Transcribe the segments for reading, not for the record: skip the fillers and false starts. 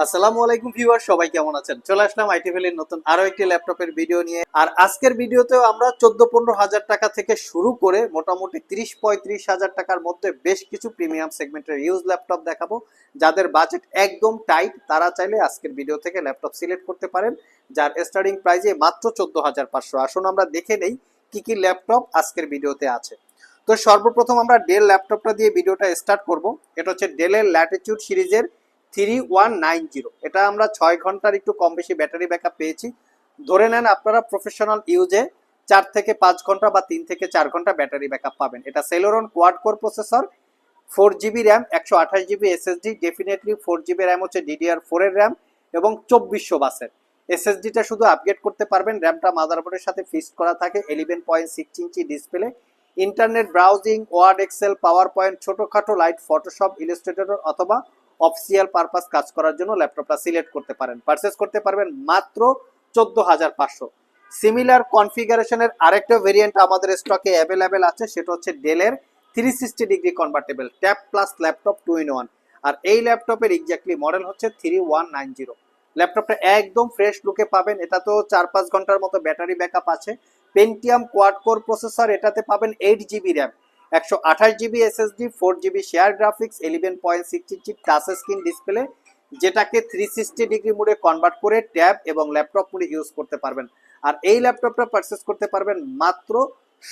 আসসালামু আলাইকুম ভিউয়ার, সবাই কেমন আছেন? চলে আসলাম আইটি ভ্যালির নতুন আরো একটি ল্যাপটপের ভিডিও নিয়ে। আর আজকের ভিডিওতেও আমরা 14-15 হাজার টাকা থেকে শুরু করে মোটামুটি 30-35 হাজার টাকার মধ্যে বেশ কিছু প্রিমিয়াম সেগমেন্টের ইউজ ল্যাপটপ দেখাবো। যাদের বাজেট একদম টাইট তারা চাইলে আজকের ভিডিও থেকে ল্যাপটপ সিলেক্ট করতে পারেন, যার স্টার্টিং প্রাইসে মাত্র 14,500। আসুন আমরা দেখে নেই কি কি ল্যাপটপ আজকের ভিডিওতে আছে। তো সর্বপ্রথম আমরা ডেল ল্যাপটপটা দিয়ে ভিডিওটা স্টার্ট করব। এটা হচ্ছে ডেলের ল্যাটিটিউড সিরিজের 3190। এটা আমরা 6 ঘন্টার একটু কম বেশি ব্যাটারি ব্যাকআপ পেয়েছি। ধরে নেন আপনারা প্রফেশনাল ইউজে 4 থেকে 5 ঘন্টা বা 3 থেকে 4 ঘন্টা ব্যাটারি ব্যাকআপ পাবেন। এটা Celeron quad core processor, 4 GB RAM, 128 GB SSD. Definitely 4 GB RAM হচ্ছে DDR4 এর র্যাম এবং 2400 বাসের। এসএসডিটা শুধু আপগ্রেড করতে পারবেন, র্যামটা মাদারবোর্ডের সাথে ফিক্সড করা থাকে। 11.6 inch display. Internet browsing, Word, Excel, PowerPoint, ছোটোখাটো লাইট ফটোশপ, ইলাস্ট্রেটর অথবা অফিসিয়াল পারপাস কাজ করার জন্য ল্যাপটপটা সিলেক্ট করতে পারেন। পারচেস করতে পারবেন মাত্র 14,500। সিমিলার কনফিগারেশনের আরেকটা ভেরিয়েন্ট আমাদের স্টকে অ্যাভেলেবেল আছে, সেটা হচ্ছে ডেলের 360 degree convertible tab plus laptop 2 in 1। আর এই ল্যাপটপের এক্স্যাক্টলি মডেল হচ্ছে 3190। ল্যাপটপটা একদম ফ্রেশ লুকে পাবেন। এটা তো 4-5 ঘন্টার মতো ব্যাটারি ব্যাকআপ আছে। পেন্টিয়াম কোয়াড কোর প্রসেসর, এটাতে পাবেন 8 GB RAM, 128 GB SSD, 4 GB share graphics, 11.6 ইঞ্চি টাচ স্ক্রিন ডিসপ্লে, যেটাকে 360 ডিগ্রি মোডে কনভার্ট করে ট্যাব এবং ল্যাপটপ মোডে ইউজ করতে পারবেন। আর এই ল্যাপটপটা পারচেস করতে পারবেন মাত্র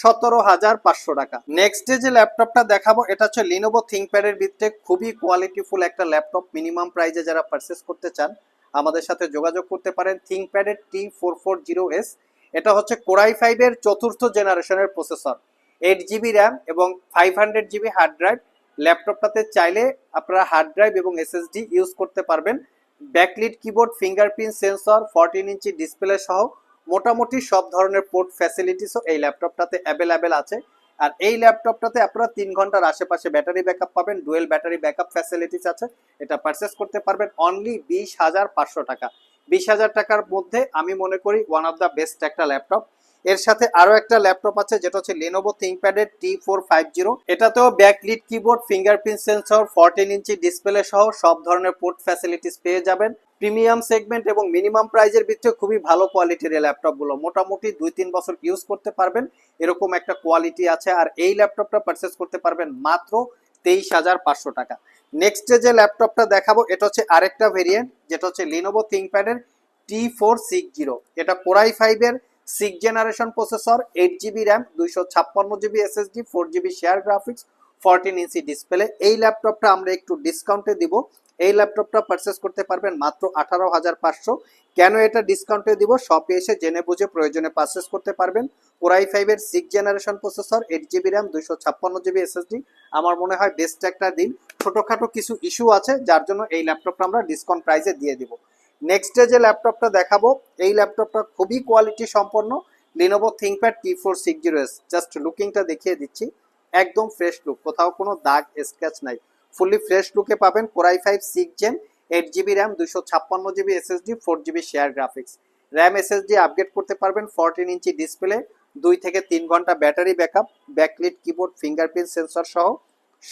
17,500 টাকা। নেক্সট যে ল্যাপটপটা দেখাবো এটা হচ্ছে লিনোভো থিংকপ্যাডের ভিতরে খুবই কোয়ালিটিফুল একটা ল্যাপটপ। মিনিমাম প্রাইসে যারা পারচেস করতে চান আমাদের সাথে যোগাযোগ করতে পারেন। থিংকপ্যাডের T440S। এটা হচ্ছে কোরাই 5-এর 4th জেনারেশনের প্রসেসর, 8 জিবি র্যাম এবং 500 জিবি হার্ড ড্রাইভ। ল্যাপটপটাতে চাইলে আপনারা হার্ড ড্রাইভ এবং এসএসডি ইউজ করতে পারবেন। Backlit keyboard, fingerprint sensor, 14 inch display সহ মোটামুটি সব ধরনের পোর্ট ফ্যাসিলিটিসও এই ল্যাপটপটাতে অ্যাভেলেবেল আছে। আর এই ল্যাপটপটাতে আপনারা 3 ঘন্টার আশেপাশে ব্যাটারি ব্যাকআপ পাবেন। ডুয়েল ব্যাটারি ব্যাকআপ ফ্যাসিলিটিস আছে। এটা পারচেস করতে পারবেন অনলি 20,500 টাকা। 20,000 টাকার মধ্যে আমি মনে করি ওয়ান অফ দ্য বেস্ট একটা ল্যাপটপ। এর সাথে আরো একটা ল্যাপটপ আছে যেটা হচ্ছে Lenovo ThinkPad-এর T450। এটাতেও backlit keyboard, fingerprint sensor, 14 inch display সহ সব ধরনের পোর্ট ফ্যাসিলিটিস পেয়ে যাবেন। প্রিমিয়াম সেগমেন্ট এবং মিনিমাম প্রাইজের ভিতরে খুবই ভালো কোয়ালিটির এই ল্যাপটপগুলো, মোটামুটি 2-3 বছর ইউজ করতে পারবেন এরকম একটা কোয়ালিটি আছে। আর এই ল্যাপটপটা পারচেস করতে পারবেন মাত্র 23,500 টাকা। নেক্সট যে ল্যাপটপটা দেখাবো এটা হচ্ছে আরেকটা ভেরিয়েন্ট, যেটা হচ্ছে Lenovo ThinkPad-এর T460। এটা কোরাই 5-এর 6 generation processor, 8 GB RAM, 256 GB SSD, 4 GB share graphics, 14 inch display. এই ল্যাপটপটা আমরা একটু ডিসকাউন্টে দিব। এই ল্যাপটপটা পারচেস করতে পারবেন মাত্র 18,500। কেন এটা ডিসকাউন্টে দিব, শপে এসে জেনে বুঝে প্রয়োজনে পারচেস করতে পারবেন। কোরাই 5-এর 6 generation processor, 8 GB RAM, 256 GB SSD. আমার মনে হয় বেস্ট একটা দিন। ছোটোখাটো কিছু ইস্যু আছে যার জন্য এই ল্যাপটপটা আমরা ডিসকাউন্ট প্রাইসে দিয়ে দিব। নেক্সট যে ল্যাপটপটা দেখাবো এই ল্যাপটপটা খুবই কোয়ালিটি সম্পন্ন, Lenovo ThinkPad T460S। জাস্ট লুকিংটা দেখিয়ে দিচ্ছি, একদম ফ্রেশ লুক, কোথাও কোনো দাগ স্ক্র্যাচ নাই, ফুললি ফ্রেশ লুকে পাবেন। Core i 5 6 gen, 8 GB RAM, 256 GB SSD, 4 GB share graphics. RAM SSD upgrade করতে পারবেন, 14 ইঞ্চি ডিসপ্লে, 2 থেকে 3 ঘন্টা battery backup, backlit keyboard, fingerprint sensor সহ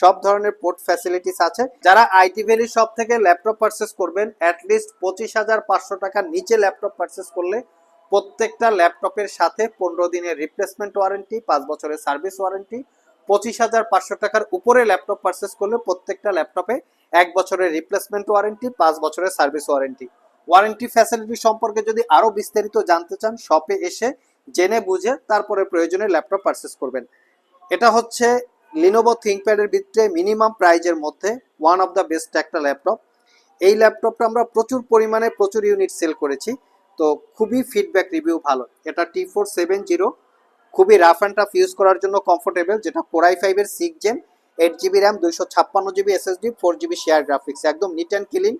সব ধরনের পোর্ট ফ্যাসিলিটিস আছে। যারা আইটি ভ্যালি শপ থেকে ল্যাপটপ পারচেস করবেন অ্যাটলিস্ট 25,500 টাকার নিচে ল্যাপটপ পারচেস করলে প্রত্যেকটা ল্যাপটপের সাথে 15 দিনের রিপ্লেসমেন্ট ওয়ারেন্টি, 5 বছরের সার্ভিস ওয়ারেন্টি। 25,500 টাকার উপরে ল্যাপটপ পারচেস করলে প্রত্যেকটা ল্যাপটপে 1 বছরের রিপ্লেসমেন্ট ওয়ারেন্টি, 5 বছরের সার্ভিস ওয়ারেন্টি। ওয়ারেন্টি ফ্যাসিলিটি সম্পর্কে যদি আরো বিস্তারিত জানতে চান শপে এসে জেনে বুঝে তারপরে প্রয়োজনে ল্যাপটপ পারচেস করবেন। এটা হচ্ছে Lenovo ThinkPad-এর ভিতরে মিনিমাম প্রাইজের মধ্যে ওয়ান অফ দ্য বেস্ট একটা ল্যাপটপ। এই ল্যাপটপটা আমরা প্রচুর পরিমাণে প্রচুর ইউনিট সেল করেছি, তো খুবই ফিডব্যাক রিভিউ ভালো। এটা T470, খুবই রাফ অ্যান্ড টাফ ইউজ করার জন্য কমফোর্টেবল। যেটা কোরাই 5-এর 6 gen, 8 GB RAM, 256 GB SSD, 4 GB share graphics, একদম neat and clean.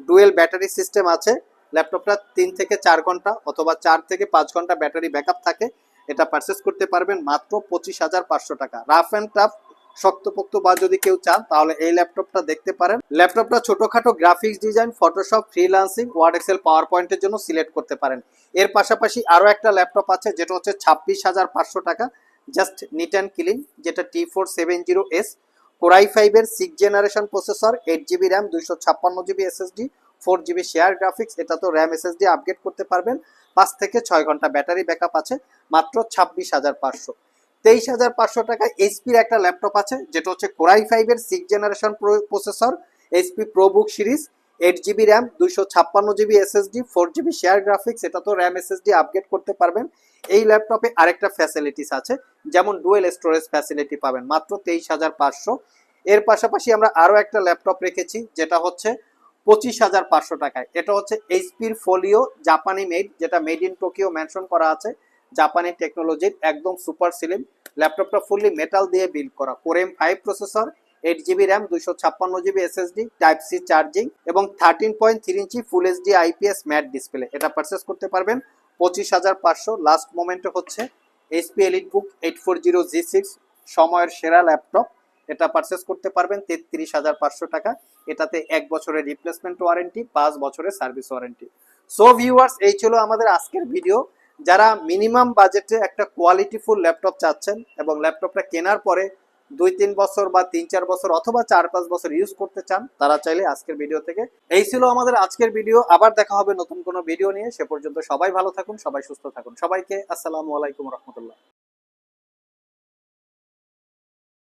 Dual battery system আছে। ল্যাপটপটা 3 থেকে 4 ঘন্টা অথবা 4 থেকে 5 ঘন্টা ব্যাটারি ব্যাকআপ থাকে। এটা পারচেস করতে পারবেন মাত্র 25,500 টাকা। রাফ অ্যান্ড টাফ শক্তপোক্ত বা যদি কেউ চান তাহলে এই ল্যাপটপটা দেখতে পারেন। ল্যাপটপটা ছোটোখাটো graphics design, Photoshop, freelancing, Word, Excel, পাওয়ার পয়েন্টের জন্য সিলেক্ট করতে পারেন। এর পাশাপাশি আরও একটা ল্যাপটপ আছে যেটা হচ্ছে 26,500 টাকা, জাস্ট নিট অ্যান্ড ক্লিন, যেটা T470S। কোরাই 5-এর 6 generation processor, 8 GB RAM, 256 GB SSD, 4GB share graphics, এটা তো র্যাম এসএসডি আপগ্রেড করতে পারবেন। 5 থেকে 6 ঘন্টা ব্যাটারি ব্যাকআপ আছে, মাত্র 26,500। 23,500 টাকায় এইচপির একটা ল্যাপটপ আছে, যেটা হচ্ছে কোরাই 5 এর 6 generation processor, HP ProBook series, 8GB RAM, 256GB SSD, 4GB share graphics, এটা তো র্যাম এসএসডি আপগ্রেড করতে পারবেন। এই ল্যাপটপে আরেকটা ফ্যাসিলিটিস আছে, যেমন ডুয়েল স্টোরেজ ফ্যাসিলিটি পাবেন, মাত্র 23,500। এর পাশাপাশি আমরা আরো একটা ল্যাপটপ রেখেছি, যেটা হচ্ছে 25,500 টাকায়। এটা হচ্ছে এইচপির ফোলিও, জাপানি মেড, যেটা মেড ইন টোকিও মেনশন করা আছে, জাপানি টেকনোলজির, একদম সুপার স্লিম। ল্যাপটপটা ফুললি মেটাল দিয়ে বিল্ড করা, core M5 processor, 8GB RAM, 256GB SSD, type C charging এবং 13.3 inch full HD IPS matte display. এটা পারচেস করতে পারবেন 25,500। লাস্ট মোমেন্টে হচ্ছে এইচপি এলিটবুক 840G6, সময়ের সেরা ল্যাপটপ। এটা পারচেস করতে পারবেন 33,500 টাকা। এটাতে 1 বছরের রিপ্লেসমেন্ট ওয়ারেন্টি, 5 বছরের সার্ভিস ওয়ারেন্টি। সো ভিউয়ার্স, এই ছিল আমাদের আজকের ভিডিও। যারা মিনিমাম বাজেটে একটা কোয়ালিটিফুল ল্যাপটপ চাচ্ছেন এবং ল্যাপটপটা কেনার পরে 2-3 বছর বা 3-4 বছর অথবা 4-5 বছর ইউজ করতে চান, তারা চাইলে আজকের ভিডিও থেকে। এই ছিল আমাদের আজকের ভিডিও। আবার দেখা হবে নতুন কোনো ভিডিও নিয়ে। সে পর্যন্ত সবাই ভালো থাকুন, সবাই সুস্থ থাকুন। সবাইকে আসসালামু আলাইকুম রহমতুল্লাহ।